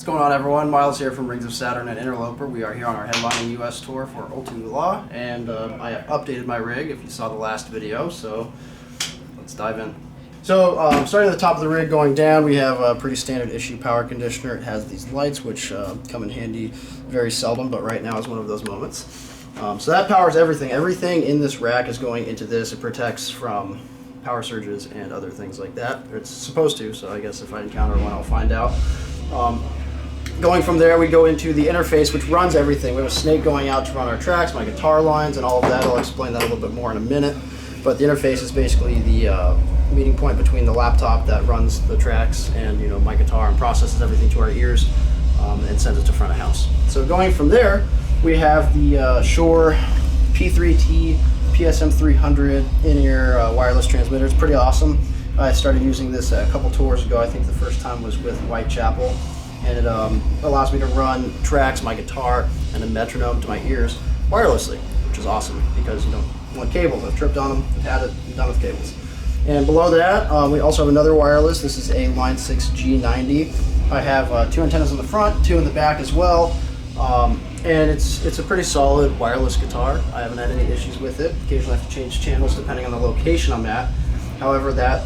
going on, everyone? Miles here from Rings of Saturn and Interloper. We are here on our headlining US tour for Ultu Ulla, and I have updated my rig if you saw the last video, so let's dive in. So starting at the top of the rig going down, we have a pretty standard issue power conditioner. It has these lights which come in handy very seldom, but right now is one of those moments. So that powers everything. Everything in this rack is going into this. It protects from power surges and other things like that. It's supposed to, so I guess if I encounter one I'll find out. Going from there, we go into the interface, which runs everything. We have a snake going out to run our tracks, my guitar lines, and all of that. I'll explain that a little bit more in a minute. But the interface is basically the meeting point between the laptop that runs the tracks and my guitar and processes everything to our ears and sends it to front of house. So going from there, we have the Shore P3T PSM300 in-ear wireless transmitter. It's pretty awesome. I started using this a couple tours ago. I think the first time was with Whitechapel, and it allows me to run tracks, my guitar, and a metronome to my ears wirelessly, which is awesome because you don't want cables. I've tripped on them, I've had it, I'm done with cables. And below that, we also have another wireless. This is a Line 6 G90. I have 2 antennas in the front, 2 in the back as well. And it's a pretty solid wireless guitar. I haven't had any issues with it. Occasionally I have to change channels depending on the location I'm at. However, that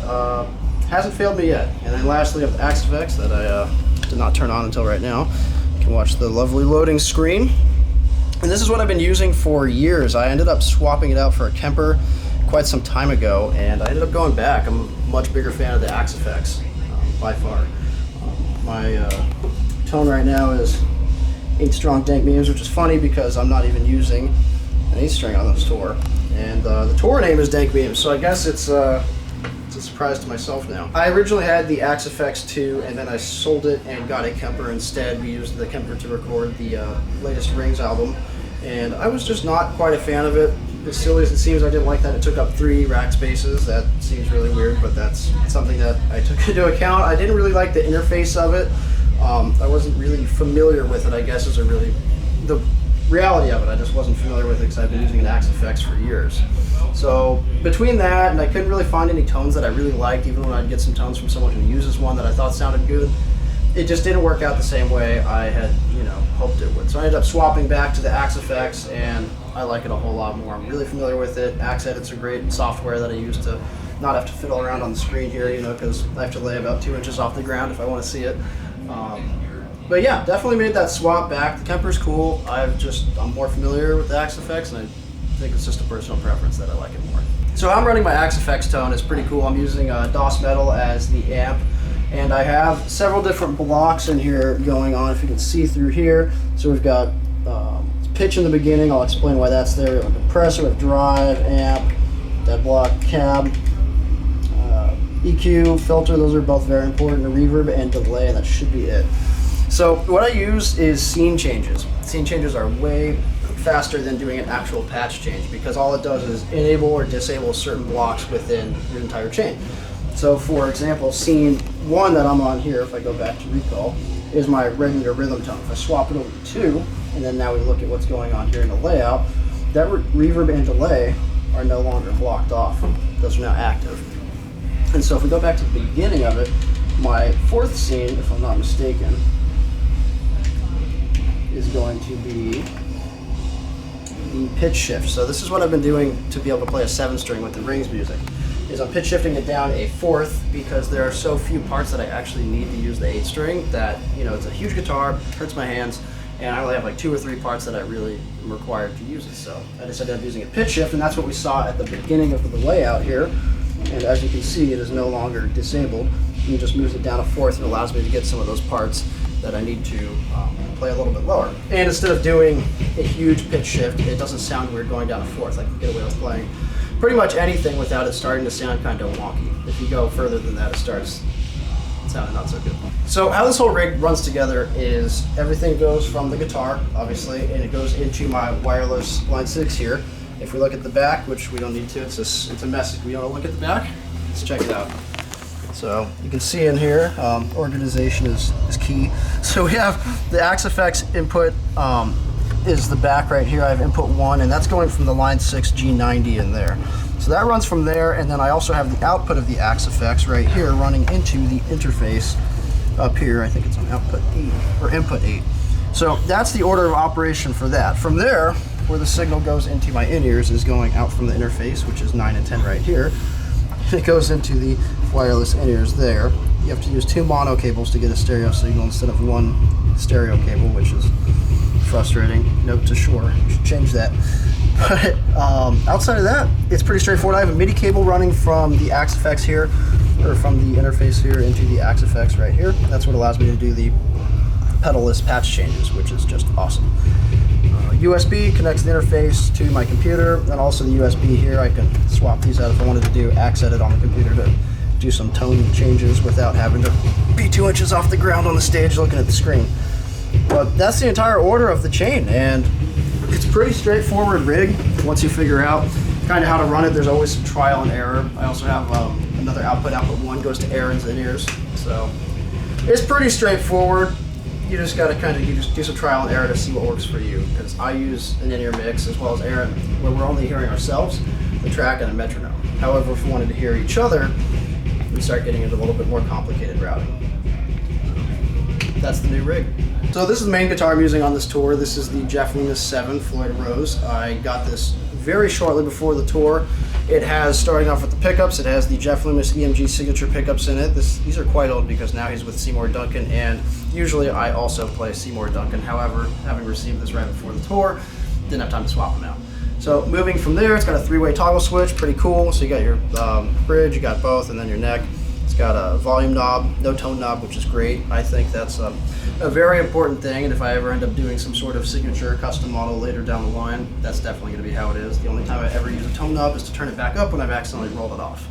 hasn't failed me yet. And then lastly, I have the Axe that I did not turn on until right now. You can watch the lovely loading screen. And this is what I've been using for years. I ended up swapping it out for a Kemper quite some time ago, and I ended up going back. I'm a much bigger fan of the Axe by far. My tone right now is 8-strong dank mediums, which is funny because I'm not even using an 8-string on this tour. And the tour name is Dank Mediums, so I guess it's a surprise to myself now. I originally had the Axe 2, and then I sold it and got a Kemper instead. We used the Kemper to record the latest Rings album, and I was just not quite a fan of it. As silly as it seems, I didn't like that it took up 3 rack spaces. That seems really weird, but that's something that I took into account. I didn't really like the interface of it. I wasn't really familiar with it, I guess, is the reality of it. I just wasn't familiar with it because I've been using an Axe for years. So between that, and I couldn't really find any tones that I really liked, even when I'd get some tones from someone who uses one that I thought sounded good, it just didn't work out the same way I had, hoped it would. So I ended up swapping back to the Axe, and I like it a whole lot more. I'm really familiar with it. Axe Edit's a great software that I use to not have to fiddle around on the screen here, because I have to lay about 2 inches off the ground if I want to see it. But yeah, definitely made that swap back. The Kemper's cool. I'm more familiar with the Axe, and I think it's just a personal preference that I like it more. So how I'm running my Axe tone is pretty cool. I'm using DOS Metal as the amp, and I have several different blocks in here going on, if you can see through here. So we've got pitch in the beginning. I'll explain why that's there. A compressor with drive, amp, dead block, cab, EQ, filter, those are both very important, a reverb, and delay, and that should be it. So what I use is scene changes. Scene changes are way faster than doing an actual patch change because all it does is enable or disable certain blocks within your entire chain. So for example, scene 1 that I'm on here, if I go back to recall, is my regular rhythm tone. If I swap it over to 2, and then now we look at what's going on here in the layout, that reverb and delay are no longer blocked off. Those are now active. And so if we go back to the beginning of it, my 4th scene, if I'm not mistaken, is going to be the pitch shift. So this is what I've been doing to be able to play a 7-string with the Rings music, is I'm pitch shifting it down a 4th because there are so few parts that I actually need to use the 8-string that, it's a huge guitar, hurts my hands, and I only have like 2 or 3 parts that I really am required to use it. So I decided I'm using a pitch shift, and that's what we saw at the beginning of the layout here. And as you can see, it is no longer disabled. You just moves it down a 4th and allows me to get some of those parts that I need to play a little bit lower. And instead of doing a huge pitch shift, it doesn't sound weird going down a 4th. I can get away with playing pretty much anything without it starting to sound kind of wonky. If you go further than that, it starts sounding not so good. So how this whole rig runs together is everything goes from the guitar, obviously, and it goes into my wireless Line 6 here. If we look at the back, which we don't need to, it's a mess if we don't look at the back. Let's check it out. So you can see in here, organization is key. So we have the Axe input is the back right here. I have input 1, and that's going from the Line 6 G90 in there. So that runs from there, and then I also have the output of the Axe right here running into the interface up here. I think it's on output 8 or input 8. So that's the order of operation for that. From there, where the signal goes into my in-ears is going out from the interface, which is 9 and 10 right here. It goes into the wireless in-ears there. You have to use 2 mono cables to get a stereo signal instead of 1 stereo cable, which is frustrating. Note to Shore, you should change that. But outside of that, it's pretty straightforward. I have a MIDI cable running from the Axe Effects here, or from the interface here into the Axe Effects right here. That's what allows me to do the pedal-less patch changes, which is just awesome. USB connects the interface to my computer, and also the USB here, I can swap these out if I wanted to do Axe Edit on the computer to do some tone changes without having to be 2 inches off the ground on the stage looking at the screen. But that's the entire order of the chain, and it's a pretty straightforward rig once you figure out kind of how to run it. There's always some trial and error. I also have another output 1 goes to Aaron's in-ears, so it's pretty straightforward. You just got to kind of do some trial and error to see what works for you, because I use an in-ear mix as well as Aaron, where we're only hearing ourselves, the track, and a metronome. However, if we wanted to hear each other, we start getting into a little bit more complicated routing. That's the new rig. So this is the main guitar I'm using on this tour. This is the Jeff Loomis 7 Floyd Rose. I got this very shortly before the tour. It has, starting off with the pickups, it has the Jeff Loomis EMG signature pickups in it. These are quite old because now he's with Seymour Duncan, and usually I also play Seymour Duncan. However, having received this right before the tour, didn't have time to swap them out. So moving from there, it's got a 3-way toggle switch, pretty cool. So you got your bridge, you got both, and then your neck. It's got a volume knob, no tone knob, which is great. I think that's a very important thing, and if I ever end up doing some sort of signature custom model later down the line, that's definitely going to be how it is. The only time I ever use a tone knob is to turn it back up when I've accidentally rolled it off.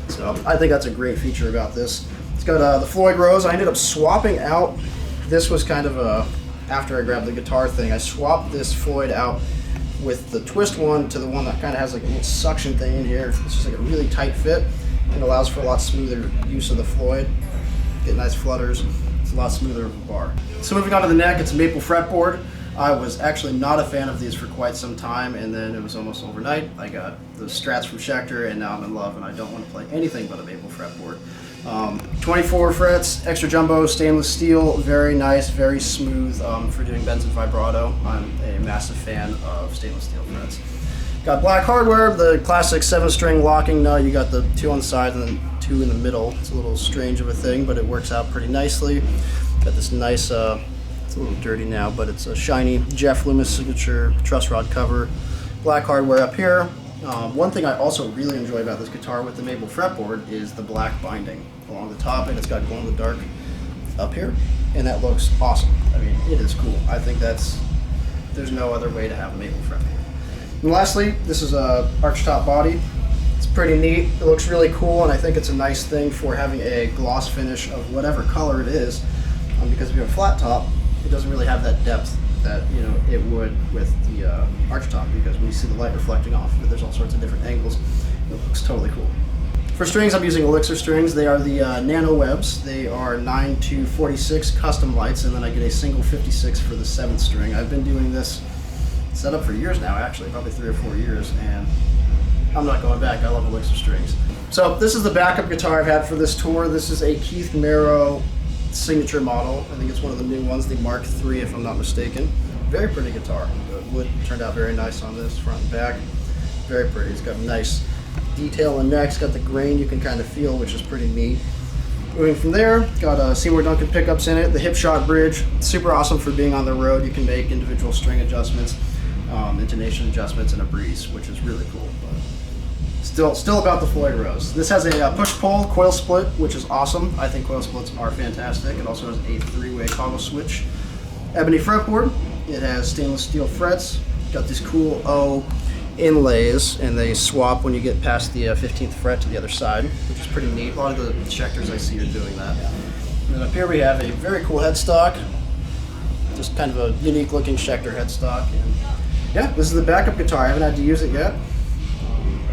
So I think that's a great feature about this. It's got the Floyd Rose. I ended up swapping out, this was kind of after I grabbed the guitar thing, I swapped this Floyd out with the twist one to the one that kind of has like a little suction thing in here. It's just like a really tight fit and allows for a lot smoother use of the Floyd. Get nice flutters. It's a lot smoother of a bar. So moving on to the neck, it's a maple fretboard. I was actually not a fan of these for quite some time, and then it was almost overnight. I got the Strats from Schecter, and now I'm in love, and I don't want to play anything but a maple fretboard. 24 frets, extra jumbo stainless steel, very nice, very smooth for doing bends and vibrato. I'm a massive fan of stainless steel frets. Got black hardware, the classic 7-string locking nut. You got the 2 on the side and then 2 in the middle. It's a little strange of a thing, but it works out pretty nicely. Got this nice, it's a little dirty now, but it's a shiny Jeff Loomis signature truss rod cover. Black hardware up here. One thing I also really enjoy about this guitar with the maple fretboard is the black binding along the top, and it's got glow in the dark up here, and that looks awesome. I mean, it is cool. I think there's no other way to have a maple fretboard. And lastly, this is a archtop body. It's pretty neat. It looks really cool, and I think it's a nice thing for having a gloss finish of whatever color it is, because if you have a flat top, it doesn't really have that depth that it would with the archtop, because when you see the light reflecting off, there's all sorts of different angles. It looks totally cool. For strings, I'm using Elixir Strings. They are the Nano Webs. They are 9 to 46 custom lights, and then I get a single 56 for the 7th string. I've been doing this set up for years now, actually, probably 3 or 4 years, and I'm not going back. I love Elixir Strings. So this is the backup guitar I've had for this tour. This is a Keith Merrow signature model. I think it's one of the new ones, the Mark III, if I'm not mistaken. Very pretty guitar. The wood turned out very nice on this, front and back. Very pretty. It's got nice detail in the neck. It's got the grain you can kind of feel, which is pretty neat. Moving from there, got a Seymour Duncan pickups in it, the hip shot bridge. Super awesome for being on the road. You can make individual string adjustments, intonation adjustments, and a breeze, which is really cool. But still about the Floyd Rose. This has a push-pull coil split, which is awesome. I think coil splits are fantastic. It also has a 3-way toggle switch. Ebony fretboard. It has stainless steel frets. Got these cool O inlays, and they swap when you get past the 15th fret to the other side, which is pretty neat. A lot of the Schecters I see are doing that. And then up here we have a very cool headstock. Just kind of a unique looking Schecter headstock. And yeah, this is the backup guitar. I haven't had to use it yet.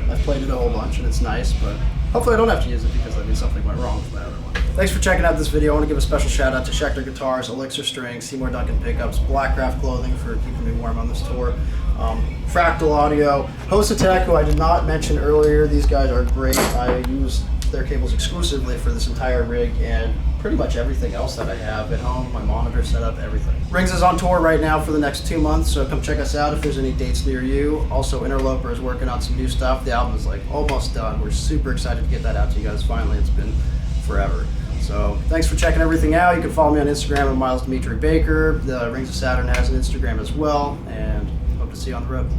I've played it a whole bunch and it's nice, but hopefully I don't have to use it, because that means something went wrong with my other one. Thanks for checking out this video. I want to give a special shout out to Schecter Guitars, Elixir Strings, Seymour Duncan Pickups, Blackcraft Clothing for keeping me warm on this tour, Fractal Audio, Hosa Tech, who I did not mention earlier. These guys are great. I use their cables exclusively for this entire rig and pretty much everything else that I have at home, my monitor setup, everything. Rings is on tour right now for the next 2 months, so come check us out if there's any dates near you. Also, Interloper is working on some new stuff. The album is like almost done. We're super excited to get that out to you guys finally. It's been forever. So thanks for checking everything out. You can follow me on Instagram at Miles Dimitri Baker. The Rings of Saturn has an Instagram as well, and hope to see you on the road.